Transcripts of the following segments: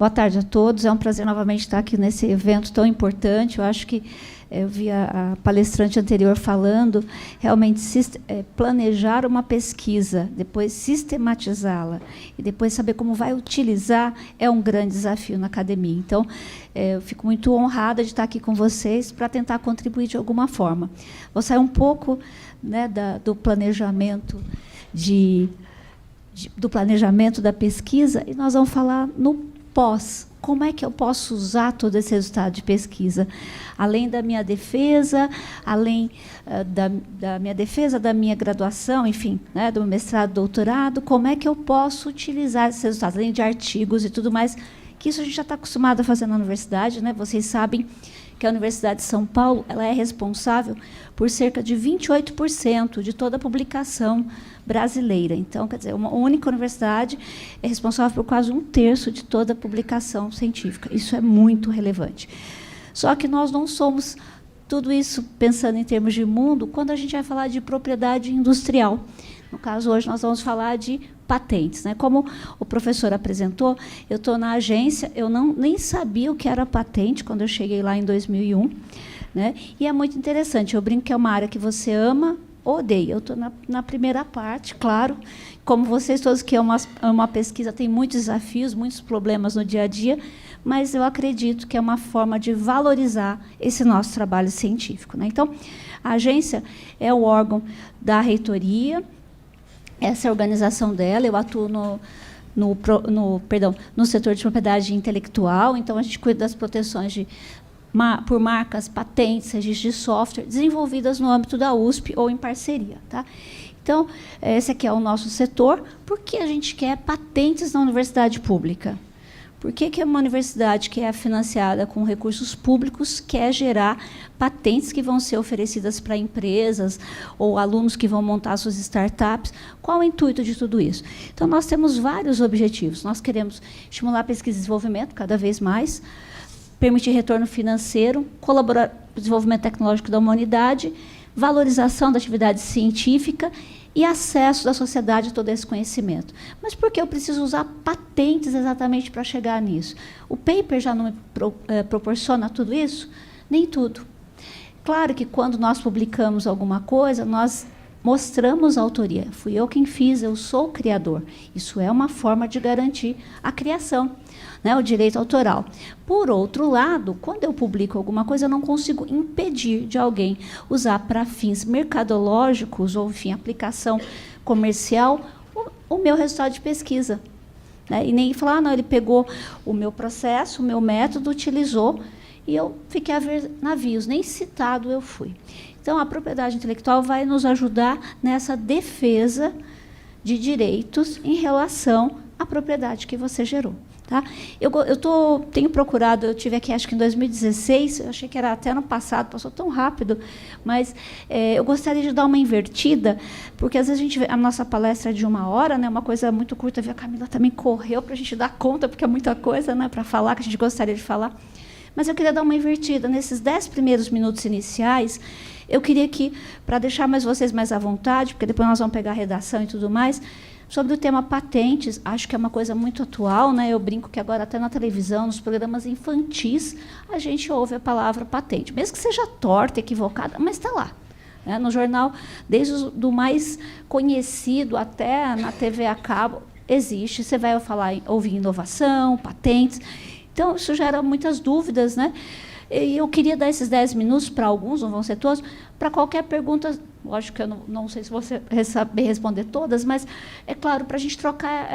Boa tarde a todos. É um prazer novamente estar aqui nesse evento tão importante. Eu acho que eu vi a palestrante anterior falando, realmente planejar uma pesquisa, depois sistematizá-la e depois saber como vai utilizar é um grande desafio na academia. Então, eu fico muito honrada de estar aqui com vocês para tentar contribuir de alguma forma. Vou sair um pouco, né, do planejamento do planejamento da pesquisa e nós vamos falar no pós. Como é que eu posso usar todo esse resultado de pesquisa? Além da minha defesa, além da minha defesa, da minha graduação, enfim, né, do mestrado, doutorado, como é que eu posso utilizar esses resultados, além de artigos e tudo mais, que isso a gente já está acostumado a fazer na universidade, né? Vocês sabem que a Universidade de São Paulo ela é responsável por cerca de 28% de toda a publicação brasileira. Então, quer dizer, uma única universidade é responsável por quase 1/3 de toda a publicação científica. Isso é muito relevante. Só que nós não somos tudo isso pensando em termos de mundo quando a gente vai falar de propriedade industrial. No caso, hoje nós vamos falar de patentes, né? Como o professor apresentou, eu estou na agência, eu nem sabia o que era patente quando eu cheguei lá em 2001. Né? E é muito interessante, eu brinco que é uma área que você ama ou odeia. Eu estou na primeira parte, claro, como vocês todos que amam a pesquisa, tem muitos desafios, muitos problemas no dia a dia, mas eu acredito que é uma forma de valorizar esse nosso trabalho científico. Né? Então, a agência é o órgão da reitoria, essa é a organização dela, eu atuo no setor de propriedade intelectual, então a gente cuida das proteções por marcas, patentes, registros de software, desenvolvidas no âmbito da USP ou em parceria. Tá? Então, esse aqui é o nosso setor. Por que a gente quer patentes na universidade pública? Por que uma universidade que é financiada com recursos públicos quer gerar patentes que vão ser oferecidas para empresas ou alunos que vão montar suas startups? Qual o intuito de tudo isso? Então, nós temos vários objetivos. Nós queremos estimular a pesquisa e desenvolvimento cada vez mais, permitir retorno financeiro, colaborar com o desenvolvimento tecnológico da humanidade, valorização da atividade científica e acesso da sociedade a todo esse conhecimento. Mas por que eu preciso usar patentes exatamente para chegar nisso? O paper já não me proporciona tudo isso? Nem tudo. Claro que quando nós publicamos alguma coisa, nós mostramos a autoria. Fui eu quem fiz, eu sou o criador. Isso é uma forma de garantir a criação, né, o direito autoral. Por outro lado, quando eu publico alguma coisa, eu não consigo impedir de alguém usar para fins mercadológicos ou, enfim, aplicação comercial o meu resultado de pesquisa. Né? E nem falar, não, ele pegou o meu processo, o meu método, utilizou, e eu fiquei a ver navios, nem citado eu fui. Então, a propriedade intelectual vai nos ajudar nessa defesa de direitos em relação à propriedade que você gerou. Tá? Tenho procurado, eu tive aqui, acho que em 2016, eu achei que era até ano passado, passou tão rápido, mas eu gostaria de dar uma invertida, porque às vezes a nossa palestra é de 1 hora, né, uma coisa muito curta, a Camila também correu para a gente dar conta, porque é muita coisa, né, para falar, que a gente gostaria de falar. Mas eu queria dar uma invertida. Nesses 10 primeiros minutos iniciais, eu queria que, para deixar vocês mais à vontade, porque depois nós vamos pegar a redação e tudo mais, sobre o tema patentes, acho que é uma coisa muito atual, né? Eu brinco que agora até na televisão, nos programas infantis, a gente ouve a palavra patente, mesmo que seja torta, equivocada, mas está lá. Né? No jornal, desde do mais conhecido até na TV a cabo, existe. Você vai ouvir inovação, patentes. Então, isso gera muitas dúvidas, né? E eu queria dar esses 10 minutos para alguns, não vão ser todos, para qualquer pergunta. Lógico que eu não sei se você saber responder todas, mas, é claro, para a gente trocar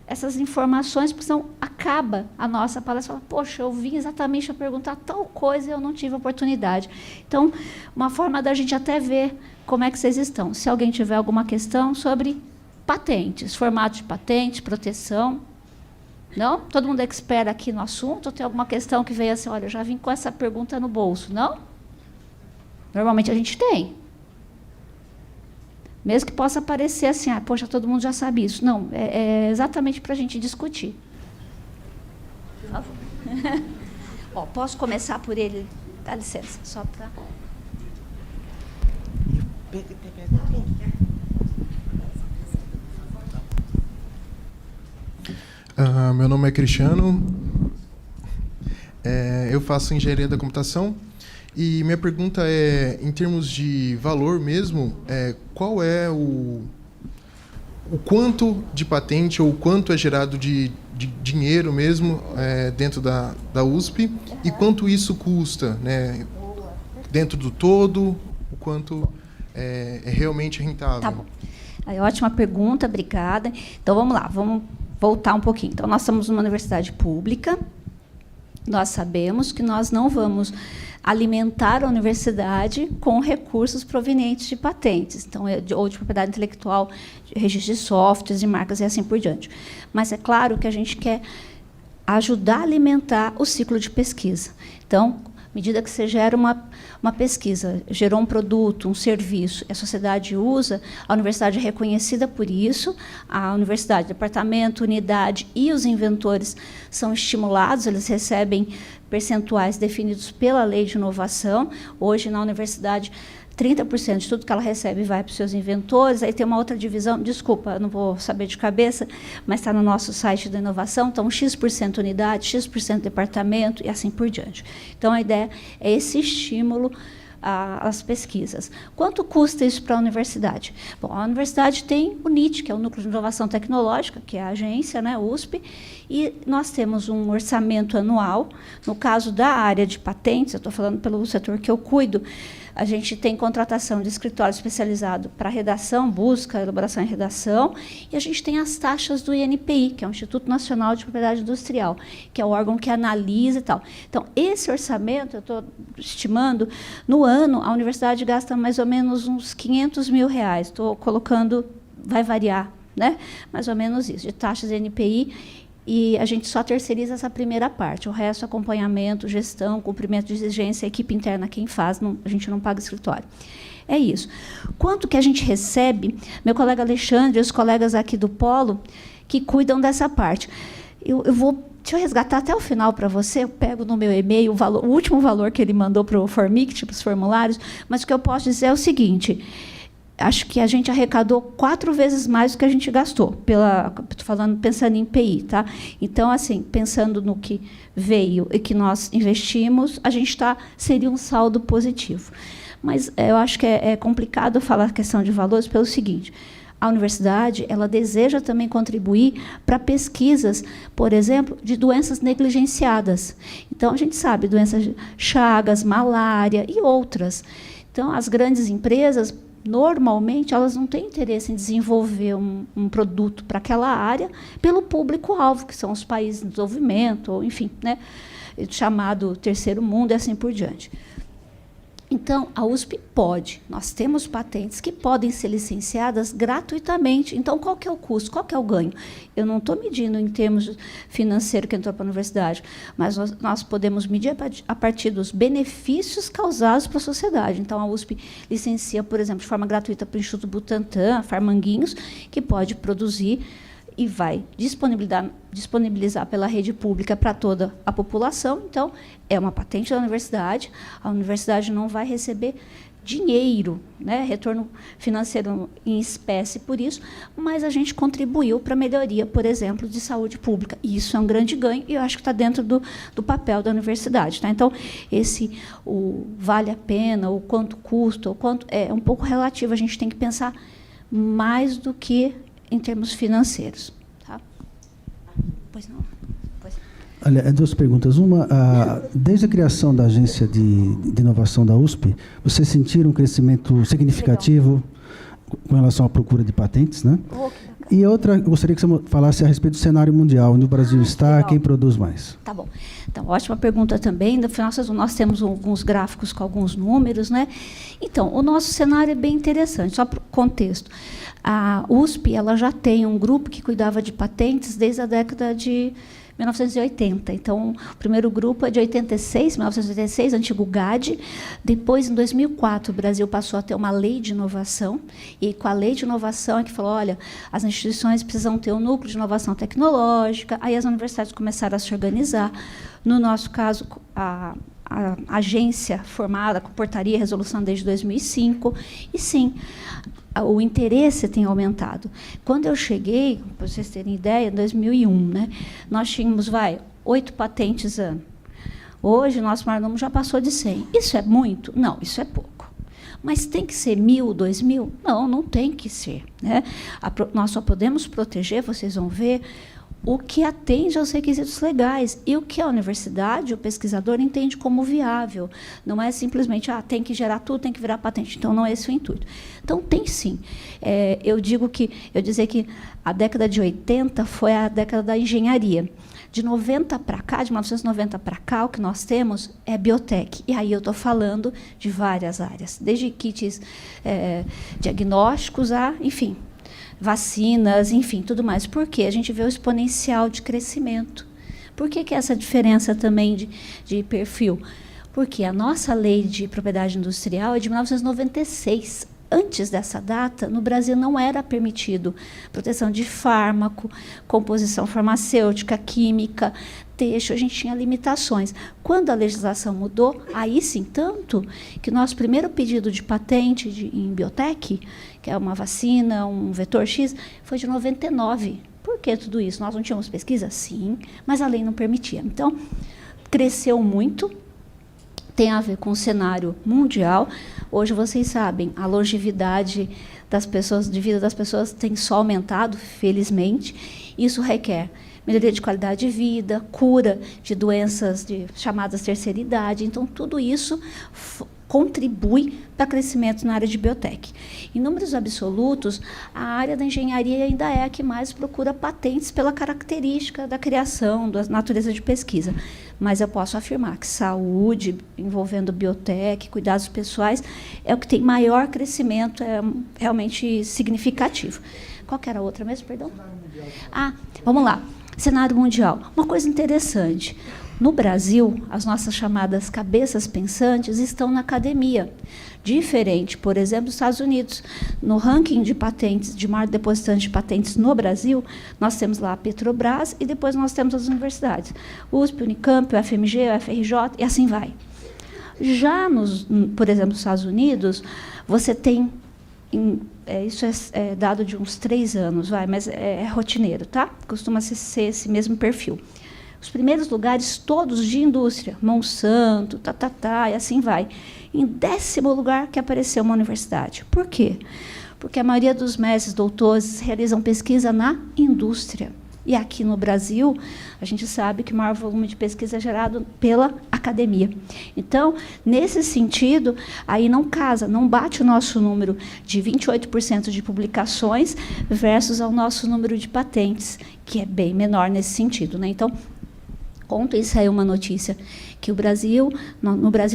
essas informações, porque senão acaba a nossa palestra. Fala, poxa, eu vim exatamente a perguntar tal coisa e eu não tive oportunidade. Então, uma forma da gente até ver como é que vocês estão. Se alguém tiver alguma questão sobre patentes, formato de patente, proteção. Não? Todo mundo é expert aqui no assunto? Ou tem alguma questão que veio assim, olha, eu já vim com essa pergunta no bolso? Não? Normalmente a gente tem. Mesmo que possa parecer assim, poxa, todo mundo já sabe isso. Não, é exatamente para a gente discutir. Por favor. Posso começar por ele? Dá licença, só para... Meu nome é Cristiano, eu faço engenharia da computação e minha pergunta é, em termos de valor mesmo, qual é o quanto de patente ou quanto é gerado de dinheiro mesmo dentro da USP e quanto isso custa, né, dentro do todo, o quanto é realmente rentável. Tá bom. Ótima pergunta, obrigada. Então, vamos lá, vamos voltar um pouquinho. Então, nós somos uma universidade pública, nós sabemos que nós não vamos alimentar a universidade com recursos provenientes de patentes, então, ou de propriedade intelectual, de registro de softwares, de marcas e assim por diante. Mas é claro que a gente quer ajudar a alimentar o ciclo de pesquisa. Então, à medida que você gera uma pesquisa, gerou um produto, um serviço, a sociedade usa, a universidade é reconhecida por isso, a universidade, departamento, unidade e os inventores são estimulados, eles recebem percentuais definidos pela lei de inovação. Hoje, na universidade, 30% de tudo que ela recebe vai para os seus inventores. Aí tem uma outra divisão, desculpa, não vou saber de cabeça, mas está no nosso site da inovação, então X% unidade, X% departamento e assim por diante. Então, a ideia é esse estímulo às pesquisas. Quanto custa isso para a universidade? Bom, a universidade tem o NIT, que é o Núcleo de Inovação Tecnológica, que é a agência, né, USP, e nós temos um orçamento anual. No caso da área de patentes, eu estou falando pelo setor que eu cuido, a gente tem contratação de escritório especializado para redação, busca, elaboração e redação, e a gente tem as taxas do INPI, que é o Instituto Nacional de Propriedade Industrial, que é o órgão que analisa e tal. Então, esse orçamento, eu estou estimando, no ano, a universidade gasta mais ou menos uns R$500 mil. Estou colocando, vai variar, né? Mais ou menos isso, de taxas do INPI, e a gente só terceiriza essa primeira parte. O resto, acompanhamento, gestão, cumprimento de exigência, a equipe interna quem faz, a gente não paga escritório. É isso. Quanto que a gente recebe? Meu colega Alexandre e os colegas aqui do Polo, que cuidam dessa parte. Deixa eu resgatar até o final para você, eu pego no meu e-mail o último valor que ele mandou para o Formic, para os formulários, mas o que eu posso dizer é o seguinte: acho que a gente arrecadou 4 vezes mais do que a gente gastou. Estou falando pensando em PI, tá? Então, assim, pensando no que veio e que nós investimos, a gente seria um saldo positivo. Mas eu acho que é complicado falar a questão de valores pelo seguinte: a universidade ela deseja também contribuir para pesquisas, por exemplo, de doenças negligenciadas. Então, a gente sabe doenças de Chagas, malária e outras. Então, as grandes empresas, normalmente, elas não têm interesse em desenvolver um produto para aquela área pelo público-alvo, que são os países em desenvolvimento, ou, enfim, né, chamado terceiro mundo e assim por diante. Então, a USP pode. Nós temos patentes que podem ser licenciadas gratuitamente. Então, qual que é o custo? Qual que é o ganho? Eu não estou medindo em termos financeiros que entrou para a universidade, mas nós podemos medir a partir dos benefícios causados para a sociedade. Então, a USP licencia, por exemplo, de forma gratuita para o Instituto Butantan, Farmanguinhos, que pode produzir e vai disponibilizar pela rede pública para toda a população. Então, é uma patente da universidade, a universidade não vai receber dinheiro, né, retorno financeiro em espécie por isso, mas a gente contribuiu para a melhoria, por exemplo, de saúde pública. E isso é um grande ganho, e eu acho que está dentro do papel da universidade. Tá? Então, o vale a pena, o quanto custa, o quanto é um pouco relativo, a gente tem que pensar mais do que em termos financeiros. Tá? Pois não. Olha, 2 perguntas. Uma, desde a criação da agência de inovação da USP, vocês sentiram um crescimento significativo com relação à procura de patentes, né? E outra, eu gostaria que você falasse a respeito do cenário mundial, onde o Brasil está, legal. Quem produz mais? Tá bom. Então, ótima pergunta também. No final, nós temos alguns gráficos com alguns números, né? Então, o nosso cenário é bem interessante, só para o contexto. A USP ela já tem um grupo que cuidava de patentes desde a década de 1980. Então, o primeiro grupo é de 1986, antigo GAD. Depois, em 2004, o Brasil passou a ter uma lei de inovação. E com a lei de inovação é que falou, olha, as instituições precisam ter um núcleo de inovação tecnológica. Aí as universidades começaram a se organizar. No nosso caso, a a agência formada com portaria e resolução desde 2005, e sim, o interesse tem aumentado. Quando eu cheguei, para vocês terem ideia, em 2001, né, nós tínhamos, 8 patentes ano. Hoje, nosso maior número já passou de 100. Isso é muito? Não, isso é pouco. Mas tem que ser 1.000, 2.000? Não, não tem que ser. Né? Nós só podemos proteger, vocês vão ver, o que atende aos requisitos legais e o que a universidade, o pesquisador, entende como viável. Não é simplesmente, tem que gerar tudo, tem que virar patente. Então, não é esse o intuito. Então, tem sim. Eu dizia que a década de 80 foi a década da engenharia. De 90 para cá, de 1990 para cá, o que nós temos é biotech. E aí eu estou falando de várias áreas, desde kits diagnósticos a, enfim, vacinas, enfim, tudo mais. Por quê? A gente vê o exponencial de crescimento. Por que essa diferença também de perfil? Porque a nossa lei de propriedade industrial é de 1996. Antes dessa data, no Brasil não era permitido proteção de fármaco, composição farmacêutica, química, texto, a gente tinha limitações. Quando a legislação mudou, aí sim, tanto que nosso primeiro pedido de patente em biotech, que é uma vacina, um vetor X, foi de 99. Por que tudo isso? Nós não tínhamos pesquisa? Sim, mas a lei não permitia. Então, cresceu muito, tem a ver com o cenário mundial. Hoje, vocês sabem, a longevidade das pessoas, de vida das pessoas tem só aumentado, felizmente. Isso requer melhoria de qualidade de vida, cura de doenças chamadas terceira idade. Então, tudo isso contribui para crescimento na área de biotech. Em números absolutos, a área da engenharia ainda é a que mais procura patentes pela característica da criação, da natureza de pesquisa. Mas eu posso afirmar que saúde, envolvendo biotech, cuidados pessoais, é o que tem maior crescimento, é realmente significativo. Qual que era a outra mesmo, perdão? Vamos lá. Cenário mundial. Uma coisa interessante. No Brasil, as nossas chamadas cabeças pensantes estão na academia. Diferente, por exemplo, dos Estados Unidos. No ranking de patentes, de maior depositante de patentes no Brasil, nós temos lá a Petrobras e depois nós temos as universidades. USP, Unicamp, o FMG, o FRJ e assim vai. Já, por exemplo, nos Estados Unidos, você tem... isso é dado de uns 3 anos, mas é rotineiro, tá? Costuma ser esse mesmo perfil. Os primeiros lugares todos de indústria, Monsanto, e assim vai. Em 10º lugar que apareceu uma universidade. Por quê? Porque a maioria dos mestres, doutores, realizam pesquisa na indústria. E aqui no Brasil, a gente sabe que o maior volume de pesquisa é gerado pela academia. Então, nesse sentido, aí não casa, não bate o nosso número de 28% de publicações versus ao nosso número de patentes, que é bem menor nesse sentido, né? Então, ontem saiu uma notícia que no Brasil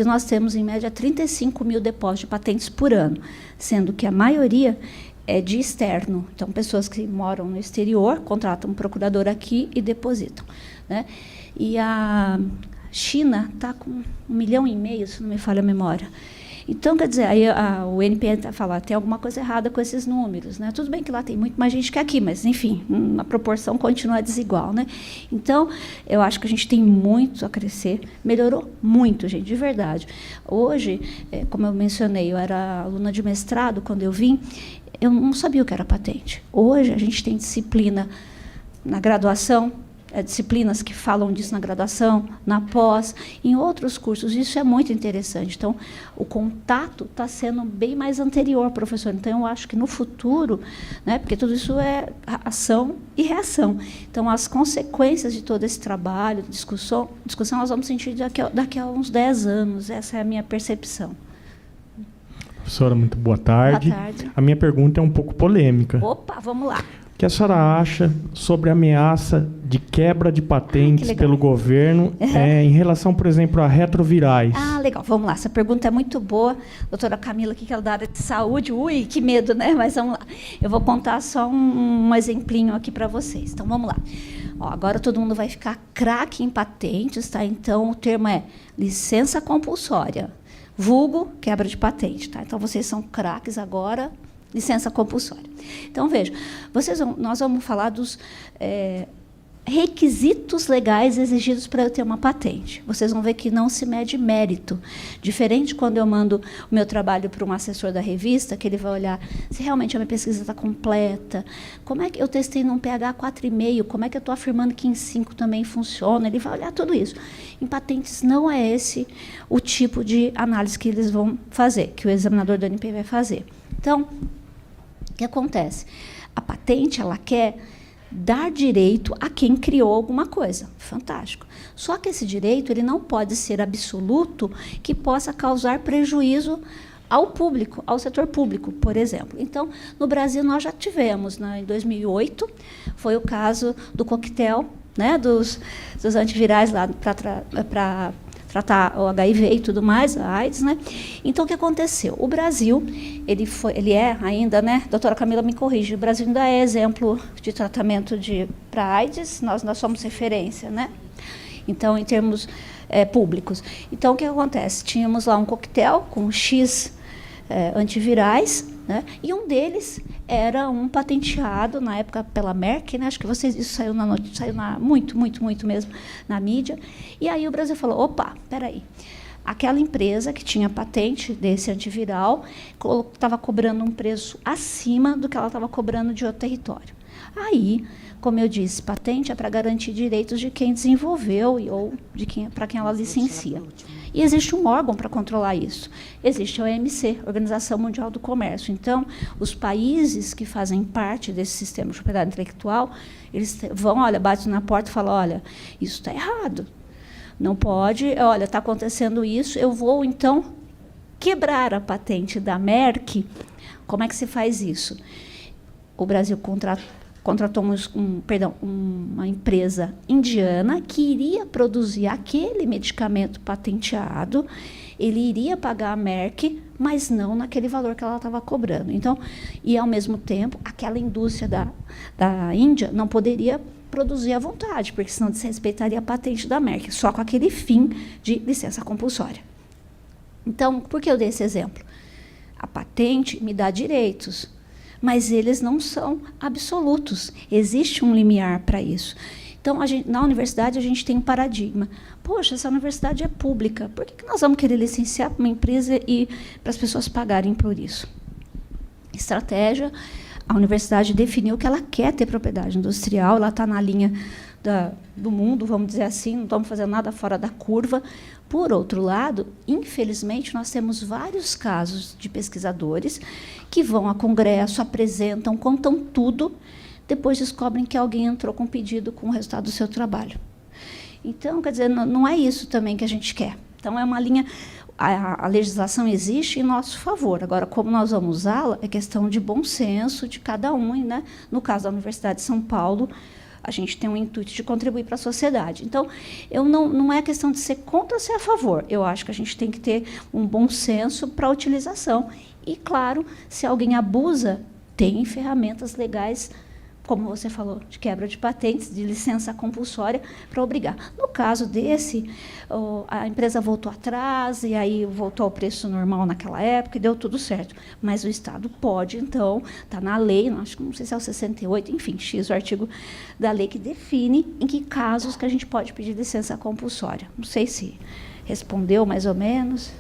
nós temos, em média, 35 mil depósitos de patentes por ano, sendo que a maioria é de externo. Então, pessoas que moram no exterior, contratam um procurador aqui e depositam. Né? E a China está com 1,5 milhão, se não me falha a memória. Então, quer dizer, aí o NPE fala, tem alguma coisa errada com esses números. Né? Tudo bem que lá tem muito mais gente que aqui, mas, enfim, a proporção continua desigual. Né? Então, eu acho que a gente tem muito a crescer. Melhorou muito, gente, de verdade. Hoje, como eu mencionei, eu era aluna de mestrado quando eu vim, eu não sabia o que era patente. Hoje, a gente tem disciplina na graduação, disciplinas que falam disso na graduação, na pós, em outros cursos. Isso é muito interessante. Então, o contato está sendo bem mais anterior, professor. Então, eu acho que no futuro, né, porque tudo isso é ação e reação. Então, as consequências de todo esse trabalho, discussão nós vamos sentir daqui a uns 10 anos. Essa é a minha percepção. Professora, muito boa tarde. Boa tarde. A minha pergunta é um pouco polêmica. Opa, vamos lá. O que a senhora acha sobre a ameaça de quebra de patentes pelo governo em relação, por exemplo, a retrovirais? Legal. Vamos lá. Essa pergunta é muito boa. Doutora Camila, que é da área de saúde. Ui, que medo, né? Mas vamos lá. Eu vou contar só um exemplinho aqui para vocês. Então, vamos lá. Agora todo mundo vai ficar craque em patentes, tá? Então, o termo é licença compulsória, vulgo quebra de patente, tá? Então, vocês são craques agora, licença compulsória. Então, veja, nós vamos falar dos requisitos legais exigidos para eu ter uma patente. Vocês vão ver que não se mede mérito. Diferente quando eu mando o meu trabalho para um assessor da revista, que ele vai olhar se realmente a minha pesquisa está completa, como é que eu testei num pH 4,5, como é que eu estou afirmando que em 5 também funciona, ele vai olhar tudo isso. Em patentes não é esse o tipo de análise que eles vão fazer, que o examinador do ANP vai fazer. Então, o que acontece? A patente, ela quer dar direito a quem criou alguma coisa. Fantástico. Só que esse direito ele não pode ser absoluto, que possa causar prejuízo ao público, ao setor público, por exemplo. Então, no Brasil, nós já tivemos, né, em 2008, foi o caso do coquetel, né, dos antivirais lá para tratar o HIV e tudo mais, a AIDS, né? Então, o que aconteceu? O Brasil, ele é ainda, né? Doutora Camila me corrige, o Brasil ainda é exemplo de tratamento para AIDS, nós somos referência, né? Então, em termos públicos. Então, o que acontece? Tínhamos lá um coquetel com X antivirais, né? E um deles era um patenteado, na época, pela Merck, né? Acho que isso saiu na notícia, muito mesmo na mídia. E aí o Brasil falou, opa, peraí, aquela empresa que tinha patente desse antiviral estava cobrando um preço acima do que ela estava cobrando de outro território. Aí, como eu disse, patente é para garantir direitos de quem desenvolveu ou para quem ela licencia. E existe um órgão para controlar isso. Existe a OMC, Organização Mundial do Comércio. Então, os países que fazem parte desse sistema de propriedade intelectual, eles vão, batem na porta e falam, olha, isso está errado. Não pode, olha, está acontecendo isso, eu vou, então, quebrar a patente da Merck. Como é que se faz isso? O Brasil contratou uma empresa indiana que iria produzir aquele medicamento patenteado, ele iria pagar a Merck, mas não naquele valor que ela estava cobrando. Então, e, ao mesmo tempo, aquela indústria da Índia não poderia produzir à vontade, porque senão desrespeitaria a patente da Merck, só com aquele fim de licença compulsória. Então, por que eu dei esse exemplo? A patente me dá direitos, mas eles não são absolutos. Existe um limiar para isso. Então, na universidade, a gente tem um paradigma. Poxa, essa universidade é pública. Por que nós vamos querer licenciar para uma empresa e para as pessoas pagarem por isso? Estratégia, a universidade definiu que ela quer ter propriedade industrial, ela está na linha do mundo, vamos dizer assim, não estamos fazendo nada fora da curva. Por outro lado, infelizmente, nós temos vários casos de pesquisadores que vão a congresso, apresentam, contam tudo, depois descobrem que alguém entrou com pedido com o resultado do seu trabalho. Então, quer dizer, não é isso também que a gente quer. Então, é uma linha... A legislação existe em nosso favor. Agora, como nós vamos usá-la, é questão de bom senso de cada um. Né? No caso da Universidade de São Paulo, a gente tem um intuito de contribuir para a sociedade. Então, não é questão de ser contra ou ser a favor. Eu acho que a gente tem que ter um bom senso para a utilização. E, claro, se alguém abusa, tem ferramentas legais, como você falou, de quebra de patentes, de licença compulsória, para obrigar. No caso desse, a empresa voltou atrás, e aí voltou ao preço normal naquela época, e deu tudo certo. Mas o Estado pode, então, está na lei, não sei se é o 68, enfim, X, o artigo da lei que define em que casos que a gente pode pedir licença compulsória. Não sei se respondeu mais ou menos.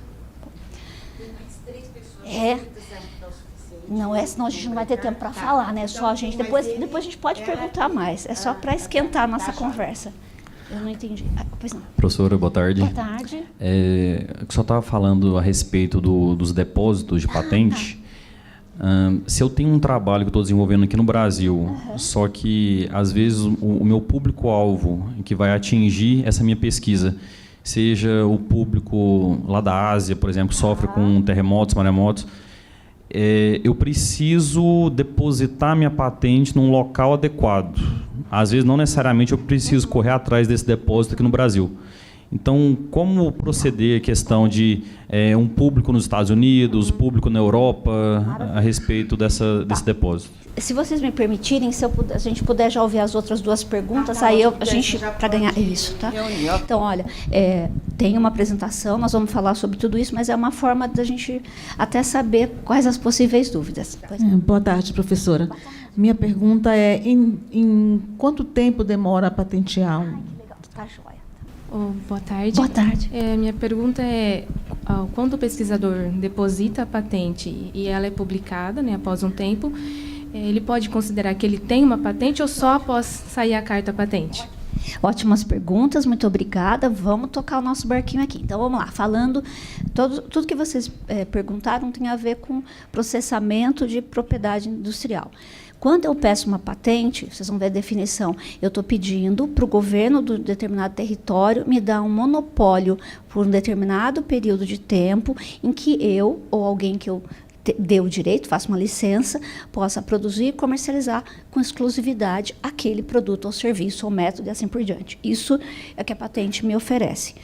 Não é, senão a gente não vai ter tempo para falar, né? Só a gente, depois a gente pode perguntar mais. É só para esquentar a nossa conversa. Eu não entendi. Pois não. Professora, boa tarde. Boa tarde. Eu só estava falando a respeito dos depósitos de patente. Se eu tenho um trabalho que eu estou desenvolvendo aqui no Brasil, só que, às vezes, o meu público-alvo que vai atingir essa minha pesquisa, seja o público lá da Ásia, por exemplo, sofre com terremotos, maremotos, eu preciso depositar minha patente num local adequado. Às vezes, não necessariamente eu preciso correr atrás desse depósito aqui no Brasil. Então, como proceder a questão de um público nos Estados Unidos, público na Europa, a respeito desse depósito? Se vocês me permitirem, se a gente puder já ouvir as outras duas perguntas, aí a gente, para ganhar isso, tá? Então, olha, tem uma apresentação, nós vamos falar sobre tudo isso, mas é uma forma da gente até saber quais as possíveis dúvidas. Boa tarde, professora. Minha pergunta é, em quanto tempo demora a patentear um? Tá joia. Boa tarde. Boa tarde. Minha pergunta é, quando o pesquisador deposita a patente e ela é publicada, né, após um tempo, ele pode considerar que ele tem uma patente ou só após sair a carta patente? Ótimas perguntas, muito obrigada. Vamos tocar o nosso barquinho aqui. Então, vamos lá. Falando, tudo que vocês perguntaram tem a ver com processamento de propriedade industrial. Quando eu peço uma patente, vocês vão ver a definição, eu estou pedindo para o governo do determinado território me dar um monopólio por um determinado período de tempo em que eu, ou alguém que eu dê o direito, faça uma licença, possa produzir e comercializar com exclusividade aquele produto ou serviço ou método e assim por diante. Isso é o que a patente me oferece.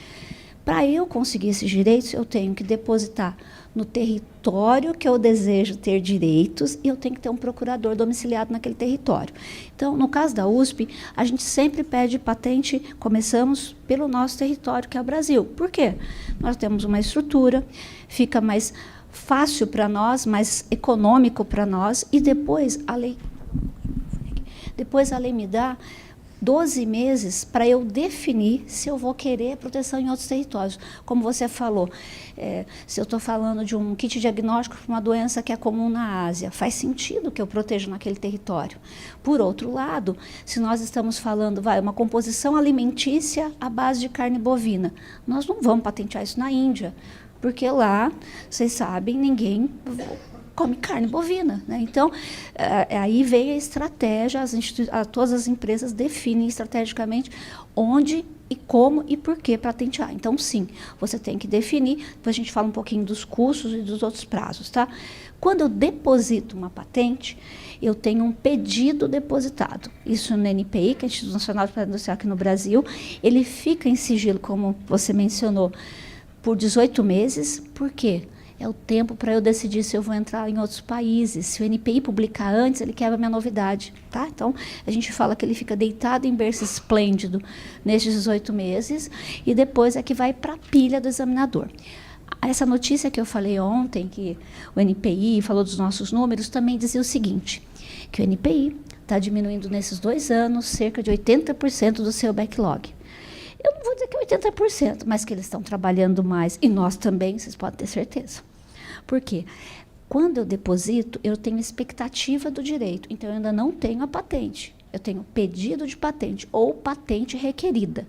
Para eu conseguir esses direitos, eu tenho que depositar no território que eu desejo ter direitos e eu tenho que ter um procurador domiciliado naquele território. Então, no caso da USP, a gente sempre pede patente, começamos pelo nosso território, que é o Brasil. Por quê? Nós temos uma estrutura, fica mais fácil para nós, mais econômico para nós, e depois a lei me dá 12 meses para eu definir se eu vou querer proteção em outros territórios. Como você falou, se eu estou falando de um kit diagnóstico para uma doença que é comum na Ásia, faz sentido que eu proteja naquele território. Por outro lado, se nós estamos falando, uma composição alimentícia à base de carne bovina, nós não vamos patentear isso na Índia, porque lá, vocês sabem, ninguém come carne bovina, né? Então, aí vem a estratégia, todas as empresas definem estrategicamente onde e como e por que patentear. Então, sim, você tem que definir, depois a gente fala um pouquinho dos custos e dos outros prazos, tá? Quando eu deposito uma patente, eu tenho um pedido depositado. Isso no NPI, que é o Instituto Nacional de Patente Industrial aqui no Brasil, ele fica em sigilo, como você mencionou, por 18 meses. Por quê? É o tempo para eu decidir se eu vou entrar em outros países. Se o NPI publicar antes, ele quebra a minha novidade, tá? Então, a gente fala que ele fica deitado em berço esplêndido nesses 18 meses e depois é que vai para a pilha do examinador. Essa notícia que eu falei ontem, que o NPI falou dos nossos números, também dizia o seguinte, que o NPI está diminuindo nesses 2 anos cerca de 80% do seu backlog. Eu não vou dizer que é 80%, mas que eles estão trabalhando mais, e nós também, vocês podem ter certeza. Por quê? Quando eu deposito, eu tenho expectativa do direito, então eu ainda não tenho a patente. Eu tenho pedido de patente ou patente requerida.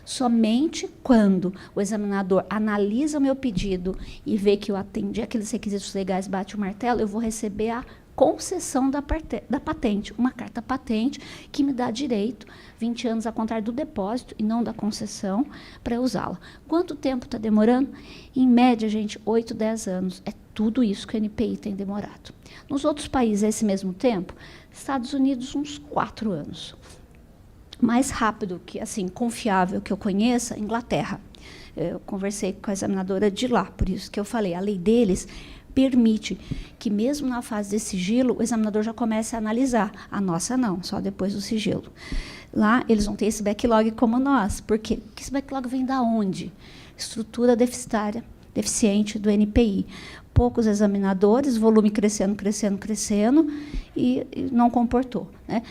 Somente quando o examinador analisa o meu pedido e vê que eu atendi aqueles requisitos legais, bate o martelo, eu vou receber a concessão da patente, uma carta patente que me dá direito, 20 anos a contar do depósito e não da concessão, para usá-la. Quanto tempo está demorando? Em média, gente, 8, 10 anos. É tudo isso que o NPI tem demorado. Nos outros países, esse mesmo tempo, Estados Unidos, uns 4 anos. Mais rápido, que assim, confiável que eu conheça, Inglaterra. Eu conversei com a examinadora de lá, por isso que eu falei, a lei deles permite que, mesmo na fase de sigilo, o examinador já comece a analisar. A nossa não, só depois do sigilo. Lá, eles vão ter esse backlog como nós. Por quê? Porque esse backlog vem da onde? Estrutura deficiente do NPI. Poucos examinadores, volume crescendo, crescendo, crescendo, e não comportou, né?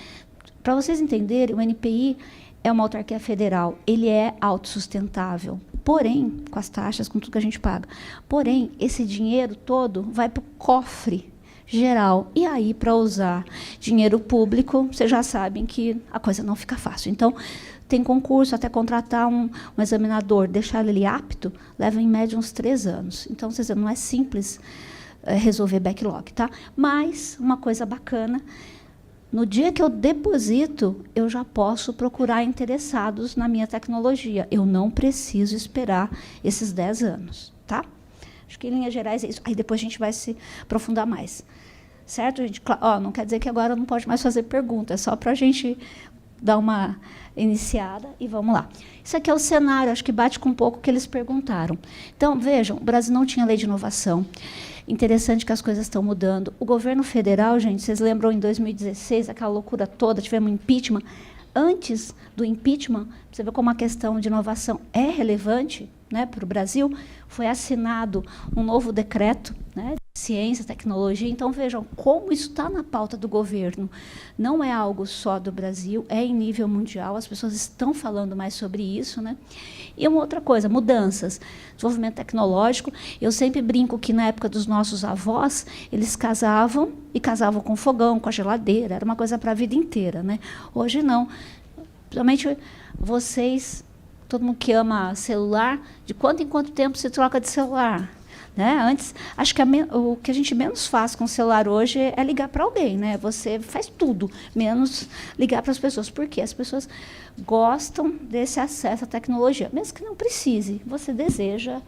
Para vocês entenderem, o NPI é uma autarquia federal, ele é autossustentável. Porém, com as taxas, com tudo que a gente paga. Porém, esse dinheiro todo vai para o cofre geral. E aí, para usar dinheiro público, vocês já sabem que a coisa não fica fácil. Então, tem concurso, até contratar um examinador, deixar ele apto, leva em média uns 3 anos. Então, vocês não é simples resolver backlog, tá? Mas, uma coisa bacana, no dia que eu deposito, eu já posso procurar interessados na minha tecnologia. Eu não preciso esperar esses 10 anos, tá? Acho que, em linhas gerais, é isso. Aí depois a gente vai se aprofundar mais. Certo, gente? Não quer dizer que agora não pode mais fazer pergunta, é só para a gente dar uma iniciada e vamos lá. Isso aqui é o cenário, acho que bate com um pouco o que eles perguntaram. Então, vejam, o Brasil não tinha lei de inovação. Interessante que as coisas estão mudando. O governo federal, gente, vocês lembram em 2016, aquela loucura toda, tivemos um impeachment. Antes do impeachment, você vê como a questão de inovação é relevante, né, para o Brasil, foi assinado um novo decreto, né, de ciência, tecnologia. Então, vejam como isso está na pauta do governo. Não é algo só do Brasil, é em nível mundial, as pessoas estão falando mais sobre isso, né? E uma outra coisa, mudanças, desenvolvimento tecnológico. Eu sempre brinco que, na época dos nossos avós, eles casavam, e casavam com fogão, com a geladeira, era uma coisa para a vida inteira, né? Hoje, não. Principalmente vocês... Todo mundo que ama celular, de quanto em quanto tempo se troca de celular? Né? Antes, acho que o que a gente menos faz com o celular hoje é ligar para alguém. Né? Você faz tudo, menos ligar para as pessoas. Por quê? As pessoas gostam desse acesso à tecnologia. Mesmo que não precise, você deseja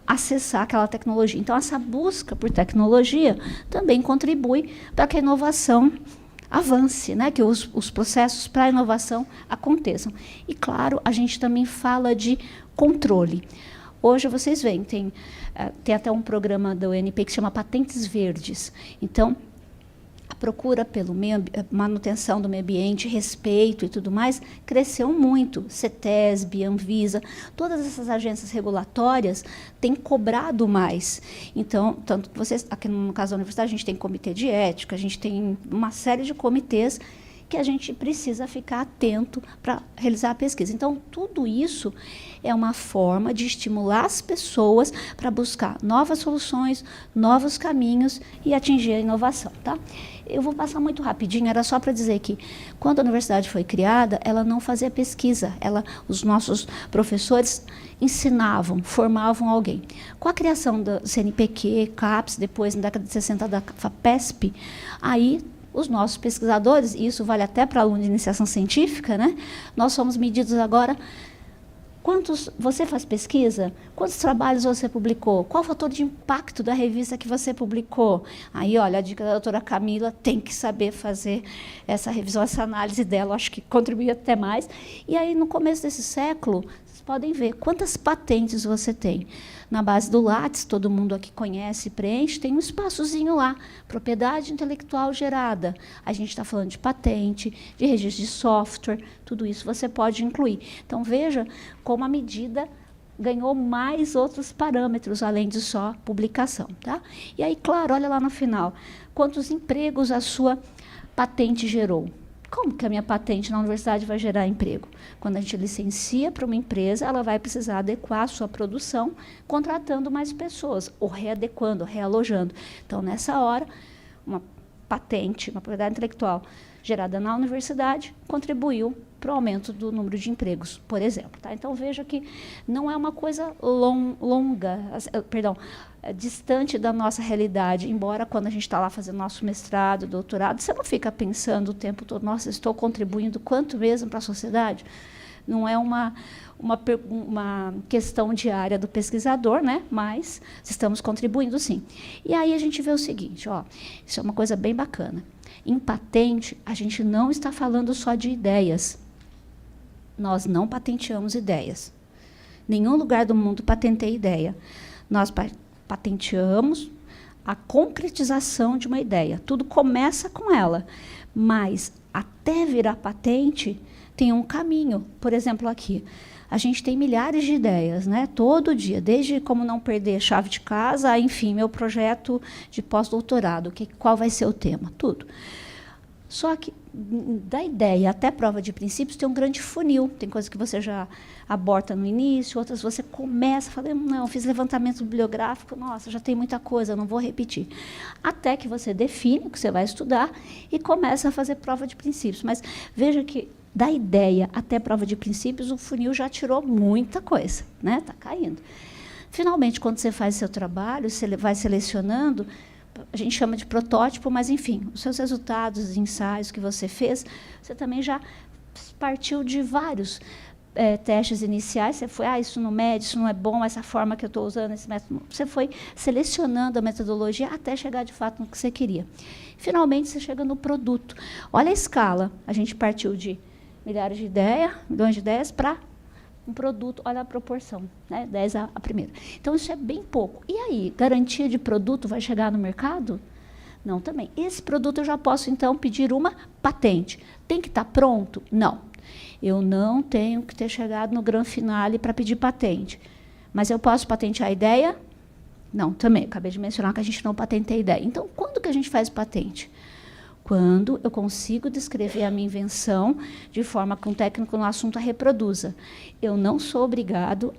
acessar aquela tecnologia. Então, essa busca por tecnologia também contribui para que a inovação avance, né? Que os processos para a inovação aconteçam. E, claro, a gente também fala de controle. Hoje, vocês veem, tem até um programa da UNP que se chama Patentes Verdes. Então, a procura pela manutenção do meio ambiente, respeito e tudo mais, cresceu muito. CETESB, Anvisa, todas essas agências regulatórias têm cobrado mais. Então, tanto que vocês, aqui no caso da universidade, a gente tem comitê de ética, a gente tem uma série de comitês que a gente precisa ficar atento para realizar a pesquisa. Então, tudo isso é uma forma de estimular as pessoas para buscar novas soluções, novos caminhos e atingir a inovação. Tá? Eu vou passar muito rapidinho, era só para dizer que, quando a universidade foi criada, ela não fazia pesquisa, os nossos professores ensinavam, formavam alguém. Com a criação da CNPq, CAPES, depois, na década de 60, da FAPESP, aí os nossos pesquisadores, e isso vale até para aluno de iniciação científica, né? Nós somos medidos agora. Você faz pesquisa? Quantos trabalhos você publicou? Qual o fator de impacto da revista que você publicou? Aí, olha, a dica da doutora Camila, tem que saber fazer essa revisão, essa análise dela, acho que contribui até mais. E aí, no começo desse século, vocês podem ver quantas patentes você tem. Na base do Lattes, todo mundo aqui conhece e preenche, tem um espaçozinho lá, propriedade intelectual gerada. A gente está falando de patente, de registro de software, tudo isso você pode incluir. Então, veja como a medida ganhou mais outros parâmetros, além de só publicação. Tá? E aí, claro, olha lá no final, quantos empregos a sua patente gerou. Como que a minha patente na universidade vai gerar emprego? Quando a gente licencia para uma empresa, ela vai precisar adequar a sua produção, contratando mais pessoas, ou readequando, realojando. Então, nessa hora, uma patente, uma propriedade intelectual gerada na universidade, contribuiu para o aumento do número de empregos, por exemplo. Tá? Então, veja que não é uma coisa distante da nossa realidade, embora quando a gente está lá fazendo nosso mestrado, doutorado, você não fica pensando o tempo todo, nossa, estou contribuindo quanto mesmo para a sociedade? Não é uma questão diária do pesquisador, né? Mas estamos contribuindo, sim. E aí a gente vê o seguinte, ó, isso é uma coisa bem bacana. Em patente, a gente não está falando só de ideias. Nós não patenteamos ideias. Nenhum lugar do mundo patenteia ideia. Nós patenteamos a concretização de uma ideia. Tudo começa com ela, mas até virar patente tem um caminho. Por exemplo, aqui, a gente tem milhares de ideias, né? Todo dia, desde como não perder a chave de casa, enfim, meu projeto de pós-doutorado, qual vai ser o tema, tudo. Só que, da ideia até a prova de princípios, tem um grande funil. Tem coisas que você já aborta no início, outras você começa, fala, não, fiz levantamento bibliográfico, nossa, já tem muita coisa, não vou repetir. Até que você define o que você vai estudar e começa a fazer prova de princípios. Mas veja que, da ideia até a prova de princípios, o funil já tirou muita coisa, né? Está caindo. Finalmente, quando você faz seu trabalho, você vai selecionando, a gente chama de protótipo, mas, enfim, os seus resultados, os ensaios que você fez, você também já partiu de vários testes iniciais. Você foi, isso não mede, isso não é bom, essa forma que eu estou usando, esse método. Você foi selecionando a metodologia até chegar, de fato, no que você queria. Finalmente, você chega no produto. Olha a escala. A gente partiu de milhões de ideias, para um produto, olha a proporção, né? 10 a primeira. Então, isso é bem pouco. E aí, garantia de produto vai chegar no mercado? Não, também. Esse produto eu já posso, então, pedir uma patente. Tem que estar pronto? Não. Eu não tenho que ter chegado no grande finale para pedir patente. Mas eu posso patentear a ideia? Não, também. Acabei de mencionar que a gente não patenteia a ideia. Então, quando que a gente faz patente? Quando eu consigo descrever a minha invenção de forma que um técnico no assunto a reproduza. Eu não sou obrigada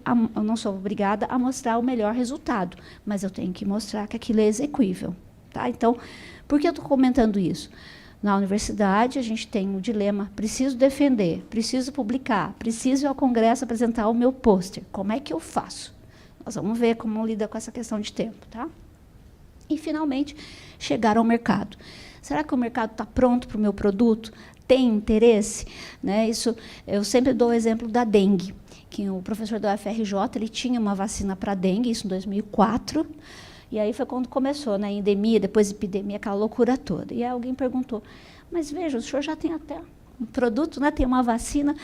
a mostrar o melhor resultado, mas eu tenho que mostrar que aquilo é execuível. Tá? Então, por que eu estou comentando isso? Na universidade, a gente tem um dilema: preciso defender, preciso publicar, preciso ir ao congresso apresentar o meu pôster. Como é que eu faço? Nós vamos ver como lida com essa questão de tempo. Tá? E, finalmente, chegar ao mercado. Será que o mercado está pronto para o meu produto? Tem interesse? Né? Isso, eu sempre dou o exemplo da dengue, que o professor da UFRJ ele tinha uma vacina para dengue, isso em 2004, e aí foi quando começou, né, endemia, depois epidemia, aquela loucura toda. E aí alguém perguntou, mas veja, o senhor já tem até um produto, né, tem uma vacina,